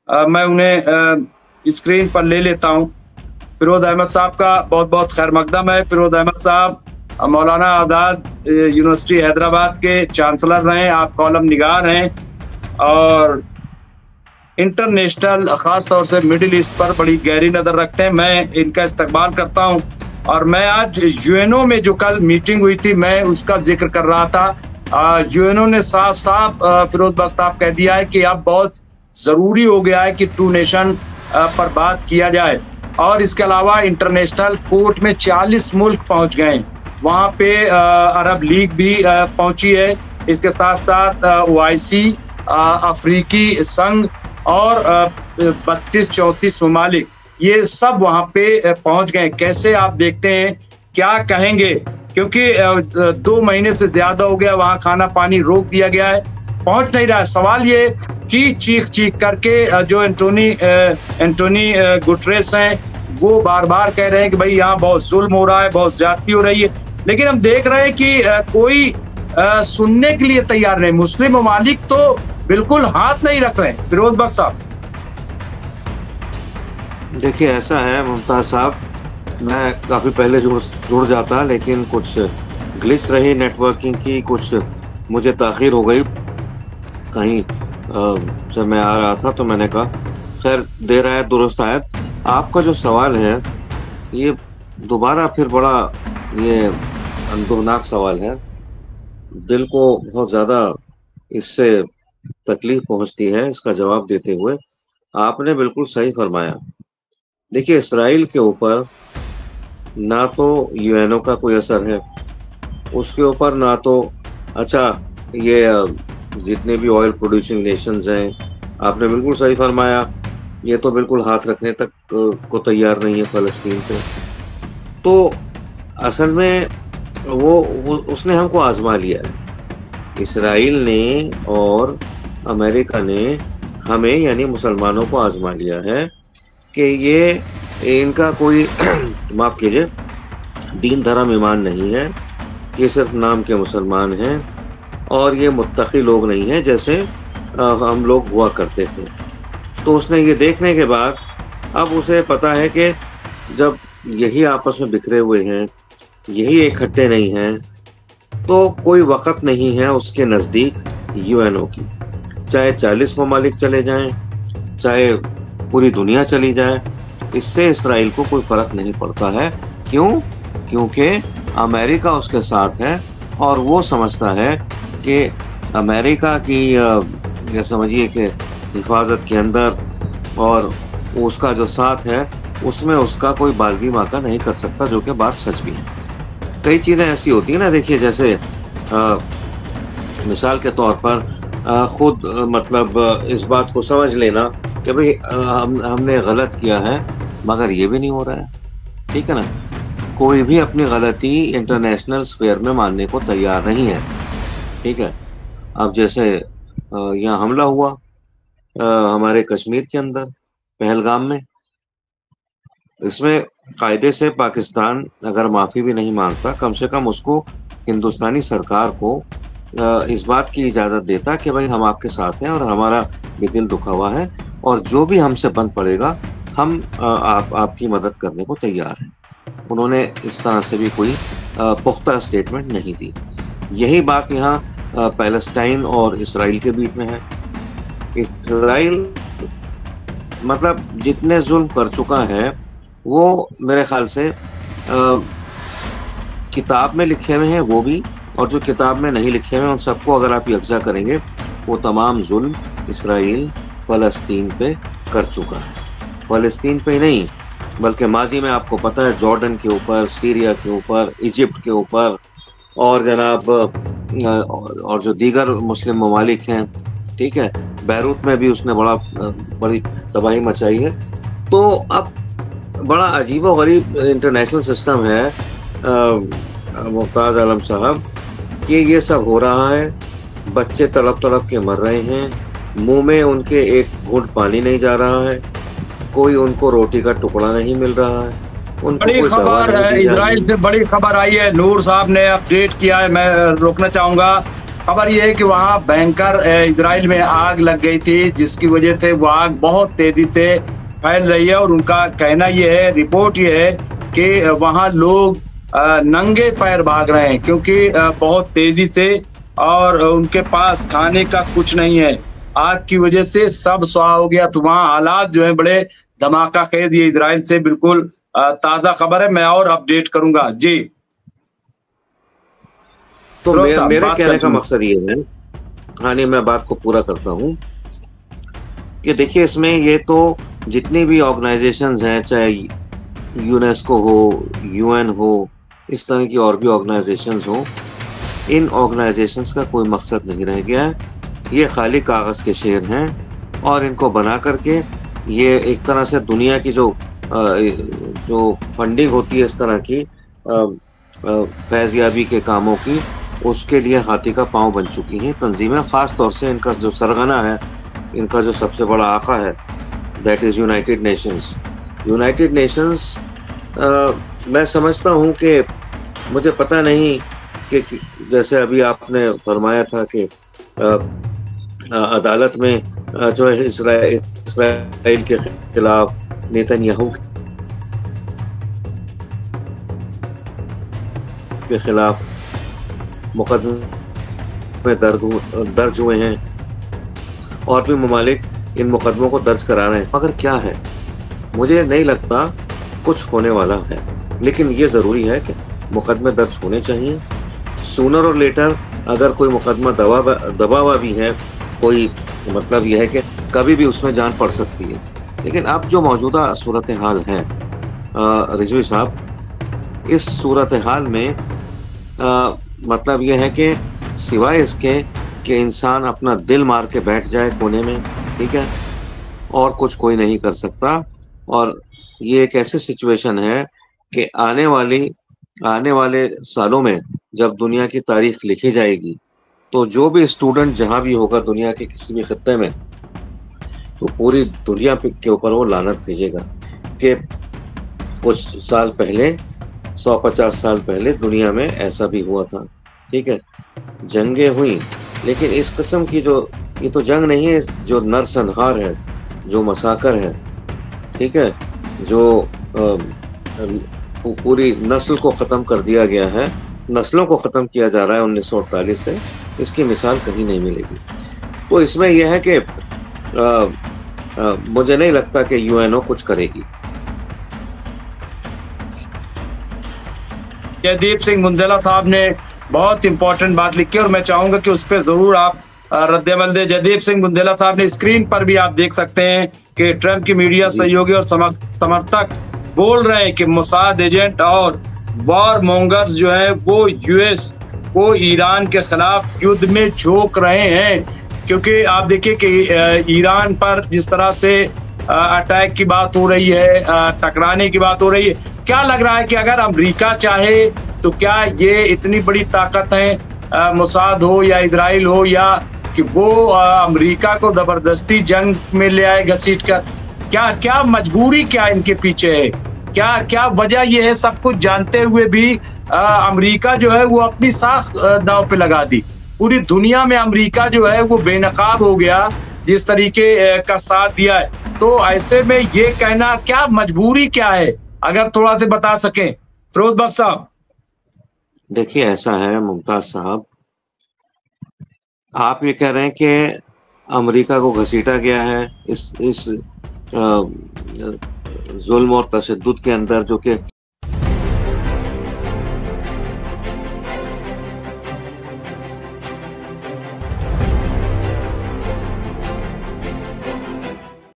मैं उन्हें स्क्रीन पर ले लेता हूँ। फिरोज अहमद साहब का बहुत बहुत खैर मकदम है। फिरोज अहमद साहब मौलाना आज़ाद यूनिवर्सिटी हैदराबाद के चांसलर रहे, आप कॉलम निगार हैं और इंटरनेशनल खास तौर से मिडिल ईस्ट पर बड़ी गहरी नज़र रखते हैं। मैं इनका इस्तकबाल करता हूं और मैं आज यूएनओ में जो कल मीटिंग हुई थी मैं उसका जिक्र कर रहा था। यूएनओ ने साफ साफ फिरोज बख्श साहब कह दिया है कि अब बहुत ज़रूरी हो गया है कि टू नेशन पर बात किया जाए और इसके अलावा इंटरनेशनल कोर्ट में 40 मुल्क पहुंच गए, वहाँ पे अरब लीग भी पहुंची है, इसके साथ साथ OIC, अफ्रीकी संघ और 32-34 ममालिक, ये सब वहाँ पे पहुंच गए। कैसे आप देखते हैं, क्या कहेंगे? क्योंकि 2 महीने से ज्यादा हो गया, वहाँ खाना पानी रोक दिया गया है, पहुंच नहीं रहा है। सवाल ये कि चीख चीख करके जो एंटोनी गुटरेस हैं वो बार बार कह रहे हैं कि भाई यहाँ बहुत जुल्म हो रहा है, बहुत ज्यादती हो रही है, लेकिन हम देख रहे हैं कि कोई सुनने के लिए तैयार नहीं। मुस्लिम ममालिक तो बिल्कुल हाथ नहीं रख रहे। फिरोज बख्श साहब, देखिए ऐसा है मुमताज साहब, मैं काफ़ी पहले जुड़ जाता, लेकिन कुछ ग्लिच रही नेटवर्किंग की, कुछ मुझे ताख़ीर हो गई, कहीं से मैं आ रहा था तो मैंने कहा खैर देर आए दुरुस्त आयत। आपका जो सवाल है ये दोबारा फिर बड़ा ये अंदरनाक सवाल है, दिल को बहुत ज़्यादा इससे तकलीफ पहुंचती है इसका जवाब देते हुए। आपने बिल्कुल सही फरमाया। देखिए इसराइल के ऊपर ना तो यूएनओ का कोई असर है, उसके ऊपर ना तो अच्छा ये जितने भी ऑयल प्रोड्यूसिंग नेशंस हैं, आपने बिल्कुल सही फरमाया, ये तो बिल्कुल हाथ रखने तक को तैयार नहीं है फ़लस्तीन पे। तो असल में वो उसने हमको आजमा लिया है, इसराइल ने और अमेरिका ने हमें यानी मुसलमानों को आजमा लिया है कि ये इनका कोई माफ़ कीजिए दीन धर्म ईमान नहीं है, ये सिर्फ नाम के मुसलमान हैं और ये मुत्तकी लोग नहीं हैं जैसे हम लोग हुआ करते थे। तो उसने ये देखने के बाद अब उसे पता है कि जब यही आपस में बिखरे हुए हैं, यही इकट्ठे नहीं हैं, तो कोई वक़्त नहीं है उसके नज़दीक यूएनओ की, चाहे 40 ममालिक चले जाएं, चाहे पूरी दुनिया चली जाए, इससे इसराइल को कोई फ़र्क नहीं पड़ता है। क्यों? क्योंकि अमेरिका उसके साथ है और वो समझता है कि अमेरिका की ये समझिए कि हिफाजत के अंदर और उसका जो साथ है उसमें उसका कोई बालगी माका नहीं कर सकता, जो कि बात सच भी है। कई चीज़ें ऐसी होती हैं ना, देखिए जैसे मिसाल के तौर पर खुद मतलब इस बात को समझ लेना कि भाई हमने गलत किया है मगर ये भी नहीं हो रहा है, ठीक है ना। कोई भी अपनी गलती इंटरनेशनल स्फीयर में मानने को तैयार नहीं है, ठीक है। अब जैसे यहाँ हमला हुआ हमारे कश्मीर के अंदर पहलगाम में, इसमें कायदे से पाकिस्तान अगर माफ़ी भी नहीं मांगता, कम से कम उसको हिंदुस्तानी सरकार को इस बात की इजाज़त देता कि भाई हम आपके साथ हैं और हमारा भी दिल दुखा हुआ है और जो भी हमसे बन पड़ेगा हम आपकी मदद करने को तैयार हैं। उन्होंने इस तरह से भी कोई पुख्ता स्टेटमेंट नहीं दी। यही बात यहाँ पैलेस्टाइन और इसराइल के बीच में है। इसराइल मतलब जितने जुल्म कर चुका है वो मेरे ख्याल से किताब में लिखे हुए हैं वो भी, और जो किताब में नहीं लिखे हुए उन सबको अगर आप यकजा करेंगे वो तमाम जुल्म इसराइल फ़लस्तीन पे कर चुका है। फ़लस्तीन पे ही नहीं बल्कि माजी में आपको पता है जॉर्डन के ऊपर, सीरिया के ऊपर, इजिप्ट के ऊपर और जनाब और जो दीगर मुस्लिम ममालिक हैं, ठीक है, बैरूत में भी उसने बड़ी तबाही मचाई है। तो अब बड़ा अजीब व गरीब इंटरनेशनल सिस्टम है मुमताज़ आलम साहब कि ये सब हो रहा है, बच्चे तड़प तड़प के मर रहे हैं, मुंह में उनके एक घूंट पानी नहीं जा रहा है, कोई उनको रोटी का टुकड़ा नहीं मिल रहा है। बड़ी खबर इजराइल से बड़ी खबर आई है, नूर साहब ने अपडेट किया है, मैं रोकना चाहूंगा। खबर यह है कि वहाँ भयंकर इजराइल में आग लग गई थी, जिसकी वजह से वो आग बहुत तेजी से फैल रही है। और उनका कहना यह है, रिपोर्ट यह है कि वहाँ लोग नंगे पैर भाग रहे हैं, क्योंकि बहुत तेजी से, और उनके पास खाने का कुछ नहीं है। आग की वजह से सब स्वाह हो गया। तो वहाँ हालात जो है बड़े धमाका खेज। ये इजराइल से बिल्कुल ताजा खबर है, मैं और अपडेट करूंगा जी। तो मेरे कहने का मकसद ये है, हाँ नहीं, मैं बात को पूरा करता हूँ कि देखिए, इसमें ये तो जितनी भी ऑर्गेनाइजेशंस हैं, चाहे यूनेस्को हो, यूएन हो, इस तरह की और भी ऑर्गेनाइजेशंस हो, इन ऑर्गेनाइजेशंस का कोई मकसद नहीं रह गया है। ये खाली कागज के शेर हैं, और इनको बना करके ये एक तरह से दुनिया की जो फंडिंग होती है इस तरह की फैज़याबी के कामों की, उसके लिए हाथी का पांव बन चुकी हैं तंजीमें। ख़ास तौर से इनका जो सरगना है, इनका जो सबसे बड़ा आका है, that is United Nations. United Nations मैं समझता हूँ कि, मुझे पता नहीं कि जैसे अभी आपने फरमाया था कि अदालत में जो है इसराइल के खिलाफ नेतन्याहू के खिलाफ मुकदमे दर्ज हुए हैं, और भी ममालिक इन मुकदमों को दर्ज करा रहे हैं। मगर क्या है, मुझे नहीं लगता कुछ होने वाला है। लेकिन ये ज़रूरी है कि मुकदमे दर्ज होने चाहिए। सूनर और लेटर अगर कोई मुकदमा दबा हुआ भी है, कोई मतलब यह है कि कभी भी उसमें जान पड़ सकती है। लेकिन अब जो मौजूदा सूरत हाल है रिजवी साहब, इस सूरत हाल में मतलब यह है कि सिवाय इसके कि इंसान अपना दिल मार के बैठ जाए कोने में, ठीक है, और कुछ कोई नहीं कर सकता। और ये एक ऐसी सिचुएशन है कि आने वाले सालों में जब दुनिया की तारीख लिखी जाएगी, तो जो भी स्टूडेंट जहां भी होगा दुनिया के किसी भी खत्ते में, तो पूरी दुनिया के ऊपर वो लानत भेजेगा कि कुछ साल पहले, 150 साल पहले दुनिया में ऐसा भी हुआ था। ठीक है, जंगें हुई, लेकिन इस किस्म की ये तो जंग नहीं है जो नरसंहार है, जो मसाकर है, ठीक है, जो पूरी नस्ल को ख़त्म कर दिया गया है, नस्लों को ख़त्म किया जा रहा है 1948 से, इसकी मिसाल कहीं नहीं मिलेगी। तो इसमें यह है कि मुझे नहीं लगता कि यूएनओ कुछ करेगी। जयदीप सिंह बुंदेला साहब ने बहुत इंपॉर्टेंट बात लिखी, और मैं चाहूंगा कि उस पर जरूर आप रद्द-ए-अमल दें। जयदीप सिंह बुंदेला साहब ने, स्क्रीन पर भी आप देख सकते हैं कि ट्रंप की मीडिया सहयोगी और समर्थक बोल रहे हैं कि मोसाद एजेंट और वॉर मोंगर्स जो है वो यूएस को ईरान के खिलाफ युद्ध में झोंक रहे हैं। क्योंकि आप देखिए कि ईरान पर जिस तरह से अटैक की बात हो रही है, टकराने की बात हो रही है, क्या लग रहा है कि अगर अमेरिका चाहे तो क्या ये इतनी बड़ी ताकत है, मोसाद हो या इजराइल हो, या कि वो अमेरिका को जबरदस्ती जंग में ले आए घसीट कर? क्या मजबूरी क्या इनके पीछे है? क्या वजह ये है? सब कुछ जानते हुए भी अमेरिका जो है वो अपनी सांस दांव पे लगा दी। पूरी दुनिया में अमेरिका जो है वो बेनकाब हो गया, जिस तरीके का साथ दिया है। तो ऐसे में ये कहना, क्या मजबूरी क्या है, अगर थोड़ा से बता सकें फिरोज बख्श साहब। देखिए, ऐसा है मुमताज साहब, आप ये कह रहे हैं कि अमेरिका को घसीटा गया है इस जुल्म और तशद्दुद के अंदर, जो कि